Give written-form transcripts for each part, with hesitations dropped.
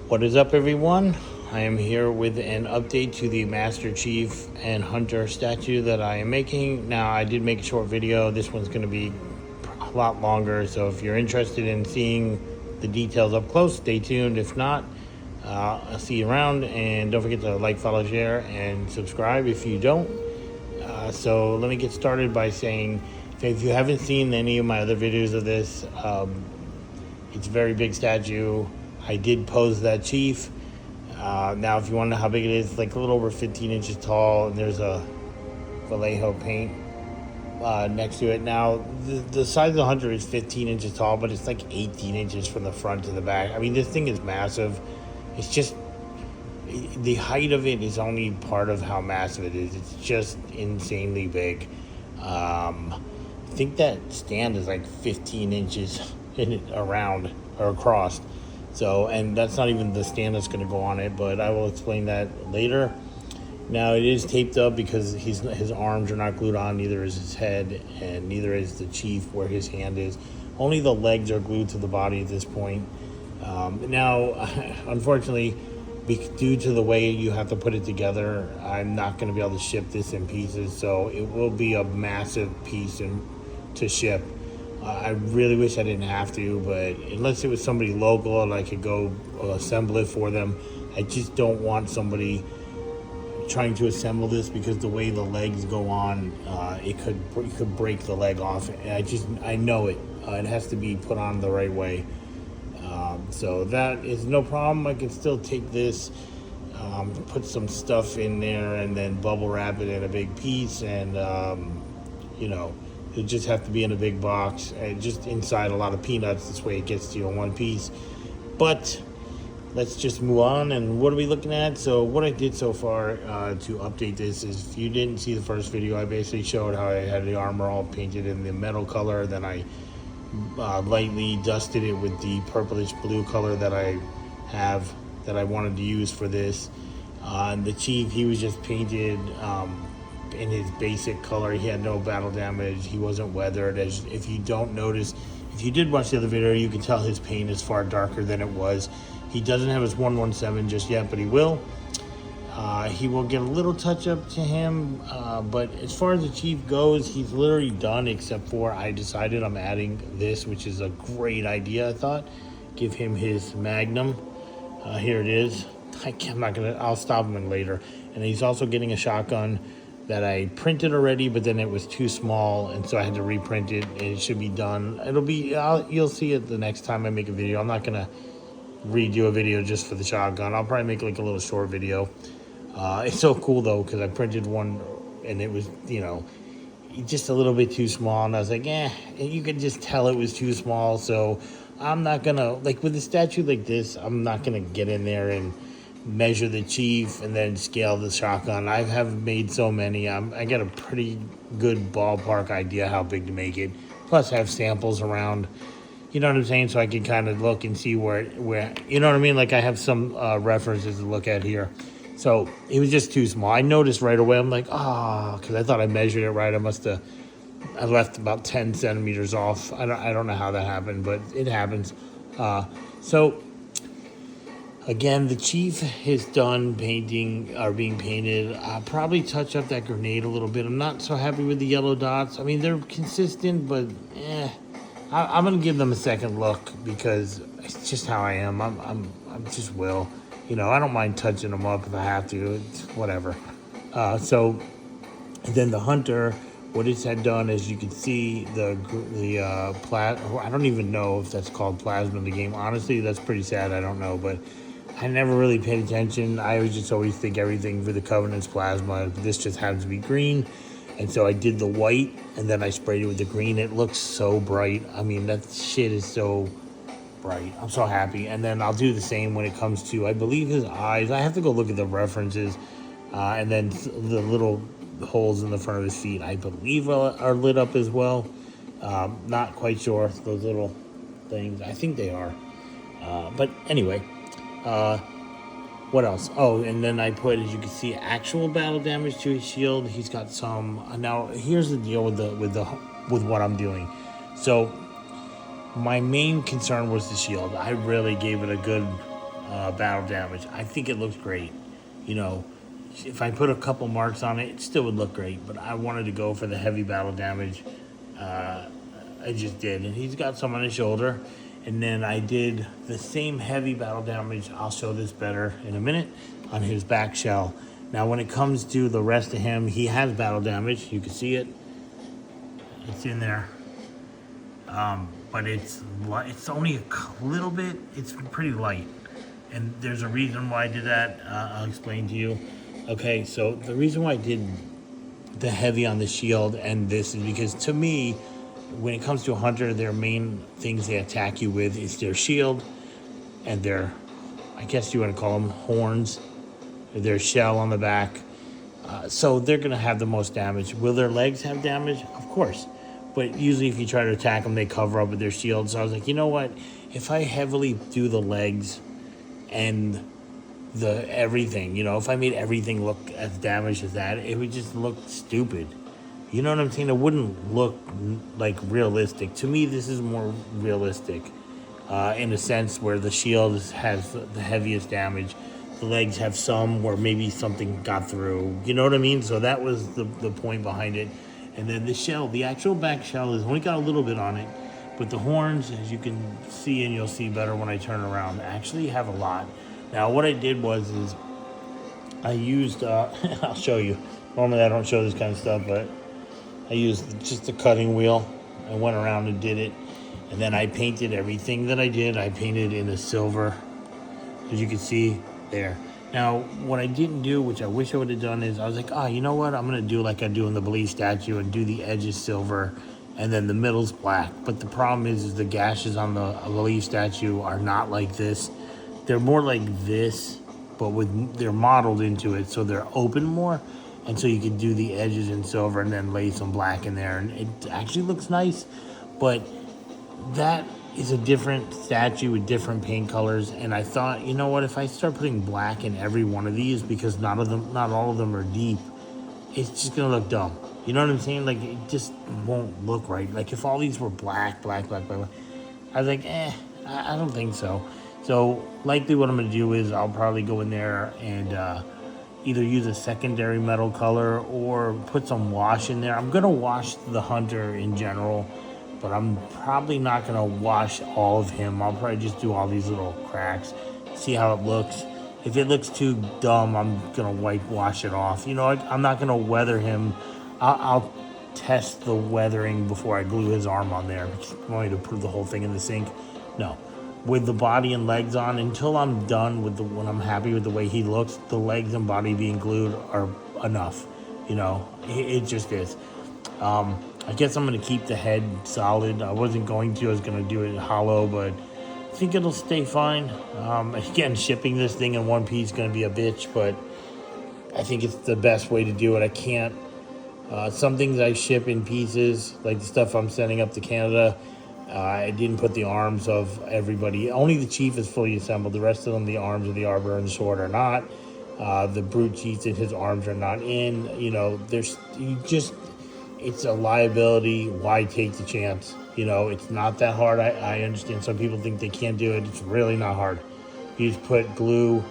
What is up, everyone? I am here with an update to the Master Chief and Hunter statue that I am making. Now, I did make a short video. This one's going to be a lot longer, so if you're interested in seeing the details up close, stay tuned. If not, I'll see you around, and don't forget to like, follow, share, and subscribe if you don't. So let me get started by saying, if you haven't seen any of my other videos of this, it's a very big statue. I did pose that chief. Now, if you want to know how big it is, it's like a little over 15 inches tall, and there's a Vallejo paint next to it. Now, the size of the Hunter is 15 inches tall, but it's like 18 inches from the front to the back. I mean, this thing is massive. It's just, the height of it is only part of how massive it is. It's just insanely big. I think that stand is like 15 inches around or across. So, and that's not even the stand that's going to go on it, but I will explain that later. Now, it is taped up because his arms are not glued on, neither is his head, and neither is the chief where his hand is. Only the legs are glued to the body at this point. Now, unfortunately, due to the way you have to put it together, I'm not going to be able to ship this in pieces, so it will be a massive piece to ship. I really wish I didn't have to, but unless it was somebody local and I could go assemble it for them, I just don't want somebody trying to assemble this, because the way the legs go on, it could break the leg off. And I know it. It has to be put on the right way. So that is no problem. I can still take this, put some stuff in there, and then bubble wrap it in a big piece, and it'll just have to be in a big box and just inside a lot of peanuts. This way it gets to you in one piece. But let's just move on. And what are we looking at? So what I did so far to update this is, if you didn't see the first video, I basically showed how I had the armor all painted in the metal color. Then I lightly dusted it with the purplish blue color that I wanted to use for this. And the chief, he was just painted in his basic color. He had no battle damage. He wasn't weathered. As if you don't notice, if you did watch the other video, you can tell his paint is far darker than it was. He doesn't have his 117 just yet, but he will. He will get a little touch up to him, but as far as the chief goes, he's literally done, except for I decided I'm adding this, which is a great idea, I thought. Give him his magnum. Here it is. I'll stop him later. And he's also getting a shotgun that I printed already, but then it was too small, and so I had to reprint it, and it should be done. You'll see it the next time I make a video. I'm not gonna redo a video just for the shotgun. I'll probably make like a little short video. It's so cool though, because I printed one and it was, just a little bit too small, and I was like, you could just tell it was too small. So I'm not gonna, like with a statue like this, I'm not gonna get in there and measure the chief and then scale the shotgun. I have made so many. I got a pretty good ballpark idea how big to make it. Plus I have samples around, you know what I'm saying? So I can kind of look and see where, you know what I mean? Like I have some references to look at here. So it was just too small. I noticed right away. I'm like, because I thought I measured it right. I left about 10 centimeters off. I don't know how that happened, but it happens. So again, the chief is done painting or being painted. I'll probably touch up that grenade a little bit. I'm not so happy with the yellow dots. I mean, they're consistent, but I'm gonna give them a second look, because it's just how I am. I'm just Will. I don't mind touching them up if I have to. It's whatever. So then the Hunter, what it's had done, as you can see, I don't even know if that's called plasma in the game. Honestly, that's pretty sad. I don't know, but I never really paid attention. I always think everything for the Covenant's plasma. This just happens to be green. And so I did the white, and then I sprayed it with the green. It looks so bright. I mean, that shit is so bright. I'm so happy. And then I'll do the same when it comes to, I believe, his eyes. I have to go look at the references. And then the little holes in the front of his feet, I believe, are lit up as well. Not quite sure. Those little things, I think they are. But anyway, what else? Oh, and then I put, as you can see, actual battle damage to his shield. He's got some. Now, here's the deal with what I'm doing. So my main concern was the shield. I really gave it a good battle damage. I think it looks great. You know, if I put a couple marks on it, it still would look great. But I wanted to go for the heavy battle damage. I just did, and he's got some on his shoulder. And then I did the same heavy battle damage. I'll show this better in a minute on his back shell. Now, when it comes to the rest of him, he has battle damage. You can see it. It's in there. But it's only a little bit. It's pretty light. And there's a reason why I did that. I'll explain to you. Okay, so the reason why I did the heavy on the shield and this is because, to me, when it comes to a hunter, their main things they attack you with is their shield and their, I guess you want to call them horns, their shell on the back. So they're going to have the most damage. Will their legs have damage? Of course. But usually if you try to attack them, they cover up with their shield. So I was like, you know what? If I heavily do the legs and the everything, you know, if I made everything look as damaged as that, it would just look stupid. You know what I'm saying? It wouldn't look like realistic. To me, this is more realistic in a sense where the shield has the heaviest damage. The legs have some where maybe something got through. You know what I mean? So that was the point behind it. And then the shell, the actual back shell, has only got a little bit on it. But the horns, as you can see, and you'll see better when I turn around, actually have a lot. Now, what I did was I used, I'll show you. Normally I don't show this kind of stuff, but I used just a cutting wheel. I went around and did it. And then I painted everything that I did. I painted in a silver, as you can see there. Now, what I didn't do, which I wish I would have done, is I was like, you know what? I'm going to do like I do in the Belize statue and do the edges silver and then the middle's black. But the problem is the gashes on the Belize statue are not like this. They're more like this, but they're modeled into it, so they're open more. And so you can do the edges in silver and then lay some black in there. And it actually looks nice, but that is a different statue with different paint colors. And I thought, you know what, if I start putting black in every one of these, because not all of them are deep, it's just gonna look dumb. You know what I'm saying? Like, it just won't look right. Like, if all these were black, I was like, I don't think so. So likely what I'm gonna do is I'll probably go in there and either use a secondary metal color or put some wash in there. I'm gonna wash the hunter in general, but I'm probably not gonna wash all of him. I'll probably just do all these little cracks, see how it looks. If it looks too dumb, I'm gonna wash it off. You know, I'm not gonna weather him. I'll test the weathering before I glue his arm on there. I want me to put the whole thing in the sink. No, with the body and legs on, until I'm done with when I'm happy with the way he looks, the legs and body being glued are enough. You know, it just is. I guess I'm going to keep the head solid. I wasn't going to. I was going to do it hollow, but I think it'll stay fine. Again, shipping this thing in one piece is going to be a bitch, but I think it's the best way to do it. I can't. Some things I ship in pieces, like the stuff I'm sending up to Canada. I didn't put the arms of everybody. Only the chief is fully assembled. The rest of them, the arms of the arbor and the sword are not. The brute chief and his arms are not in. You know, it's a liability. Why take the chance? You know, it's not that hard. I understand some people think they can't do it. It's really not hard. You just put glue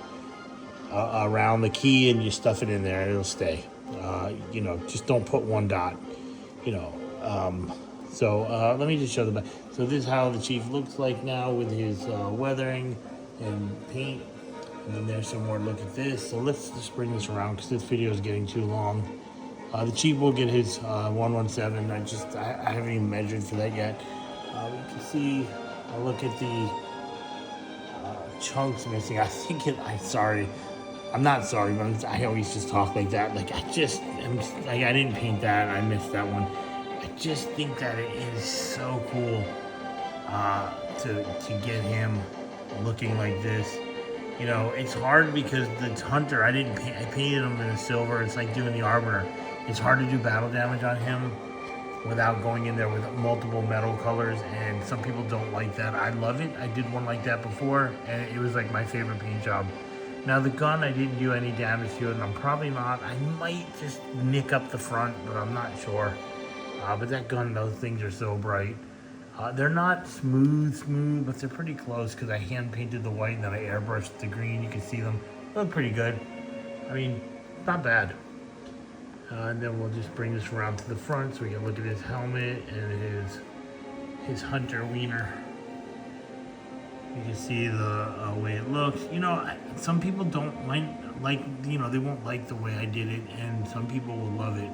around the key and you stuff it in there and it'll stay. You know, just don't put one dot, you know. So let me just show the back. So this is how the chief looks like now with his weathering and paint. And then there's some more look at this. So let's just bring this around because this video is getting too long. The chief will get his 117. I haven't even measured for that yet. You can see, I'll look at the chunks missing. I'm not sorry, but I always just talk like that. Like, I didn't paint that. I missed that one. I just think that it is so cool to get him looking like this. You know, it's hard because the hunter, I painted him in a silver. It's like doing the arbor. It's hard to do battle damage on him without going in there with multiple metal colors, and some people don't like that. I love it. I did one like that before, and it was like my favorite paint job. Now the gun, I didn't do any damage to it, and I'm probably not. I might just nick up the front, but I'm not sure. But that gun, those things are so bright. They're not smooth, but they're pretty close because I hand painted the white and then I airbrushed the green. You can see them. They look pretty good. I mean, not bad. And then we'll just bring this around to the front so we can look at his helmet and his hunter wiener. You can see the way it looks. You know, some people don't like, you know, they won't like the way I did it, and some people will love it.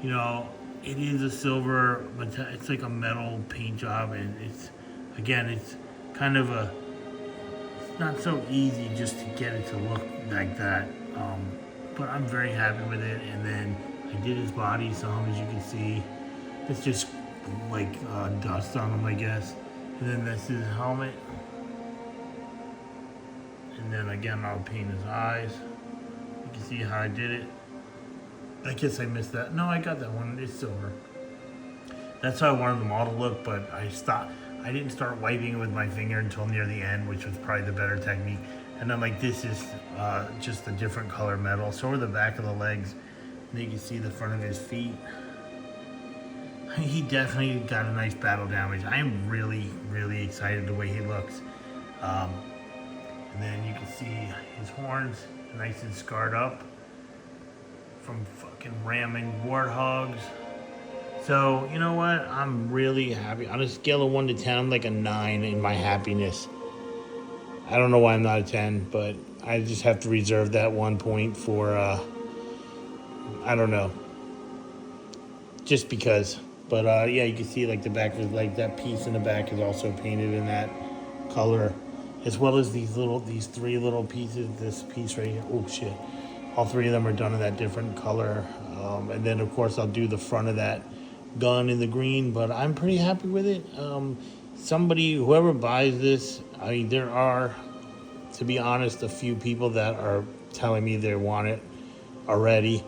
You know, it is a silver, but it's like a metal paint job, and it's kind of it's not so easy just to get it to look like that. But I'm very happy with it. And then I did his body some, as you can see. It's just like dust on him, I guess. And then this is his helmet. And then again, I'll paint his eyes. You can see how I did it. I guess I missed that. No, I got that one. It's silver. That's how I wanted the model to look, but I stopped. I didn't start wiping it with my finger until near the end, which was probably the better technique. And then like this is just a different color metal. So are the back of the legs. And you can see the front of his feet. He definitely got a nice battle damage. I am really, really excited the way he looks. And then you can see his horns, nice and scarred up from fucking ramming warthogs. So, you know what? I'm really happy. On a scale of 1 to 10, I'm like a 9 in my happiness. I don't know why I'm not a 10, but I just have to reserve that 1 point for, I don't know. Just because. But, yeah, you can see like the back of like that piece in the back is also painted in that color. As well as these three little pieces, this piece right here. Oh, shit. All three of them are done in that different color. And then, of course, I'll do the front of that gun in the green, but I'm pretty happy with it. Whoever buys this, I mean, there are, to be honest, a few people that are telling me they want it already.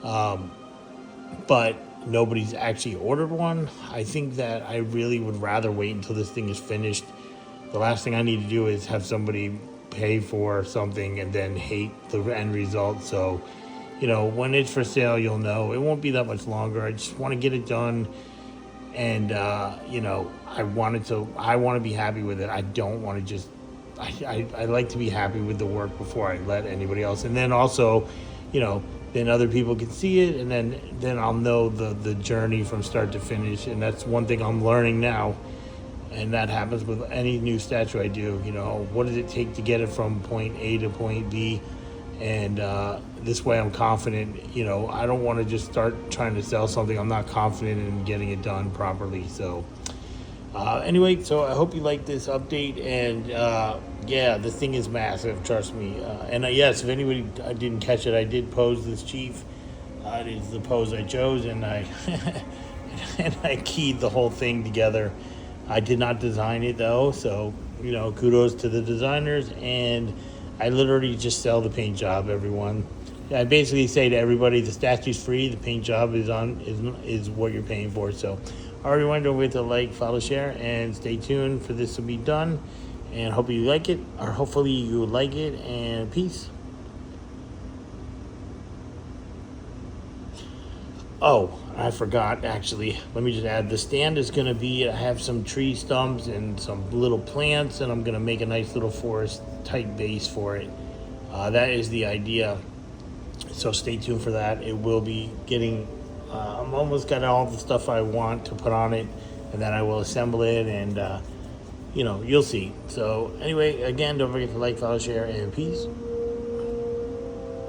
But nobody's actually ordered one. I think that I really would rather wait until this thing is finished. The last thing I need to do is have somebody pay for something and then hate the end result. So, you know, when it's for sale, you'll know. It won't be that much longer. I just want to get it done. And, you know, I want to be happy with it. I don't want to just, I like to be happy with the work before I let anybody else. And then also, you know, then other people can see it, and then I'll know the journey from start to finish. And that's one thing I'm learning now. And that happens with any new statue I do. You know, what does it take to get it from point A to point B? And this way I'm confident. You know, I don't want to just start trying to sell something I'm not confident in getting it done properly. So anyway, so I hope you like this update. And yeah, the thing is massive, trust me. And yes, if anybody didn't catch it, I did pose this Chief. It is the pose I chose, and I and I keyed the whole thing together. I did not design it though, so, you know, kudos to the designers. And I literally just sell the paint job, everyone. I basically say to everybody, the statue's free, the paint job is what you're paying for. So, everyone, don't forget to like, follow, share, and stay tuned for this to be done. And hope you like it, or hopefully you like it, and peace. Oh, I forgot, actually. Let me just add, the stand is going to be, I have some tree stumps and some little plants, and I'm going to make a nice little forest type base for it. That is the idea. So stay tuned for that. It will be getting, I'm almost got all the stuff I want to put on it, and then I will assemble it, and, you know, you'll see. So anyway, again, don't forget to like, follow, share, and peace.